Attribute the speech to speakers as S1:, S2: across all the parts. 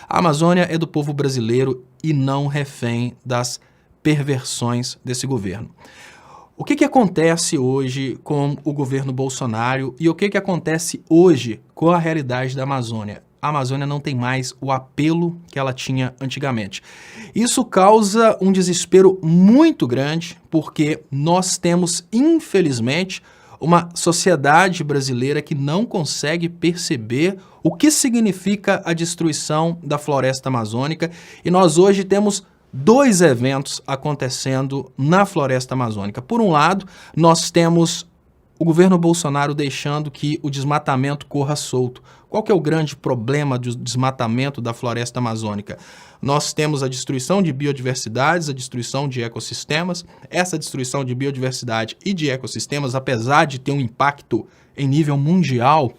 S1: A Amazônia é do povo brasileiro e não refém das perversões desse governo. O que acontece hoje com o governo Bolsonaro e o que acontece hoje com a realidade da Amazônia? A Amazônia não tem mais o apelo que ela tinha antigamente. Isso causa um desespero muito grande, porque nós temos, infelizmente, uma sociedade brasileira que não consegue perceber o que significa a destruição da floresta amazônica, e nós hoje temos dois eventos acontecendo na floresta amazônica. Por um lado, nós temos o governo Bolsonaro deixando que o desmatamento corra solto. Qual que é o grande problema do desmatamento da floresta amazônica? Nós temos a destruição de biodiversidades, a destruição de ecossistemas. Essa destruição de biodiversidade e de ecossistemas, apesar de ter um impacto em nível mundial,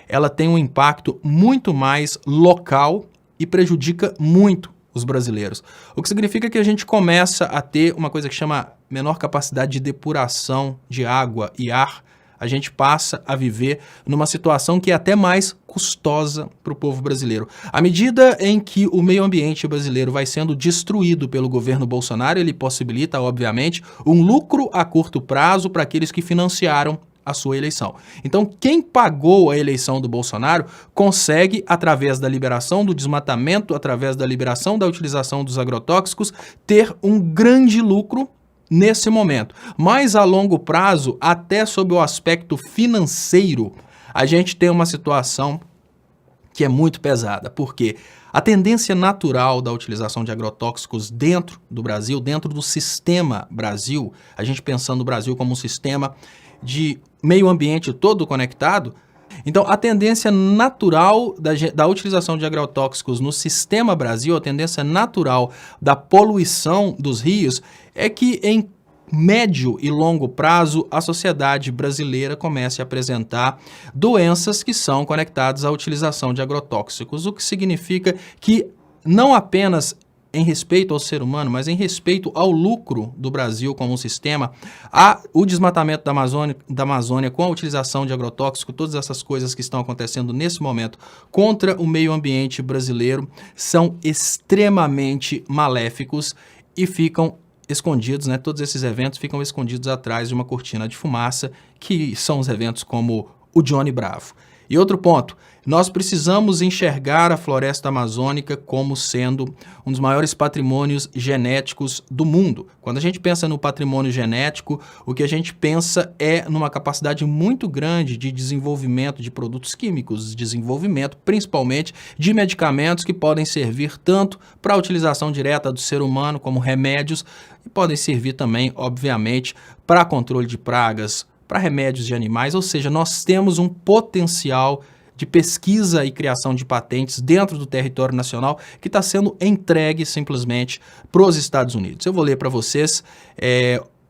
S1: ela tem um impacto muito mais local e prejudica muito os brasileiros. O que significa que a gente começa a ter uma coisa que chama menor capacidade de depuração de água e ar. A gente passa a viver numa situação que é até mais custosa para o povo brasileiro. À medida em que o meio ambiente brasileiro vai sendo destruído pelo governo Bolsonaro, ele possibilita, obviamente, um lucro a curto prazo para aqueles que financiaram a sua eleição. Então, quem pagou a eleição do Bolsonaro consegue, através da liberação do desmatamento, através da liberação da utilização dos agrotóxicos, ter um grande lucro nesse momento. Mas a longo prazo, até sob o aspecto financeiro, a gente tem uma situação que é muito pesada, porque a tendência natural da utilização de agrotóxicos dentro do Brasil, dentro do sistema Brasil, a gente pensando o Brasil como um sistema de meio ambiente todo conectado, então a tendência natural da utilização de agrotóxicos no sistema Brasil, a tendência natural da poluição dos rios é que em médio e longo prazo a sociedade brasileira comece a apresentar doenças que são conectadas à utilização de agrotóxicos, o que significa que não apenas em respeito ao ser humano, mas em respeito ao lucro do Brasil como um sistema, o desmatamento da Amazônia com a utilização de agrotóxico, todas essas coisas que estão acontecendo nesse momento contra o meio ambiente brasileiro são extremamente maléficos e ficam escondidos, né? Todos esses eventos ficam escondidos atrás de uma cortina de fumaça, que são os eventos como o Johnny Bravo. E outro ponto, nós precisamos enxergar a floresta amazônica como sendo um dos maiores patrimônios genéticos do mundo. Quando a gente pensa no patrimônio genético, o que a gente pensa é numa capacidade muito grande de desenvolvimento de produtos químicos, desenvolvimento principalmente de medicamentos que podem servir tanto para a utilização direta do ser humano como remédios e podem servir também, obviamente, para controle de pragas, para remédios de animais, ou seja, nós temos um potencial de pesquisa e criação de patentes dentro do território nacional que está sendo entregue simplesmente para os Estados Unidos. Eu vou ler para vocês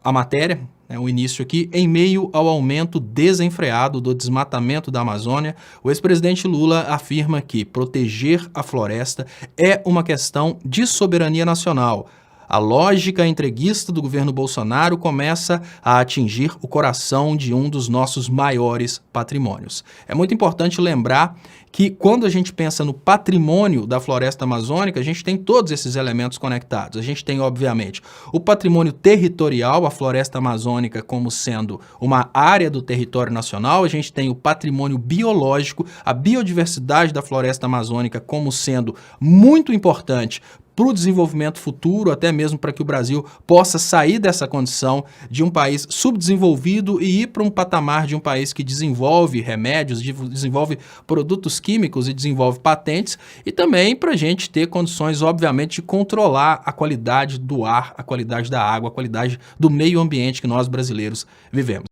S1: a matéria, o início aqui. Em meio ao aumento desenfreado do desmatamento da Amazônia, o ex-presidente Lula afirma que proteger a floresta é uma questão de soberania nacional. A lógica entreguista do governo Bolsonaro começa a atingir o coração de um dos nossos maiores patrimônios. É muito importante lembrar que quando a gente pensa no patrimônio da floresta amazônica, a gente tem todos esses elementos conectados. A gente tem, obviamente, o patrimônio territorial, a floresta amazônica como sendo uma área do território nacional. A gente tem o patrimônio biológico, a biodiversidade da floresta amazônica como sendo muito importante para o desenvolvimento futuro, até mesmo para que o Brasil possa sair dessa condição de um país subdesenvolvido e ir para um patamar de um país que desenvolve remédios, desenvolve produtos químicos e desenvolve patentes, e também para a gente ter condições, obviamente, de controlar a qualidade do ar, a qualidade da água, a qualidade do meio ambiente que nós brasileiros vivemos.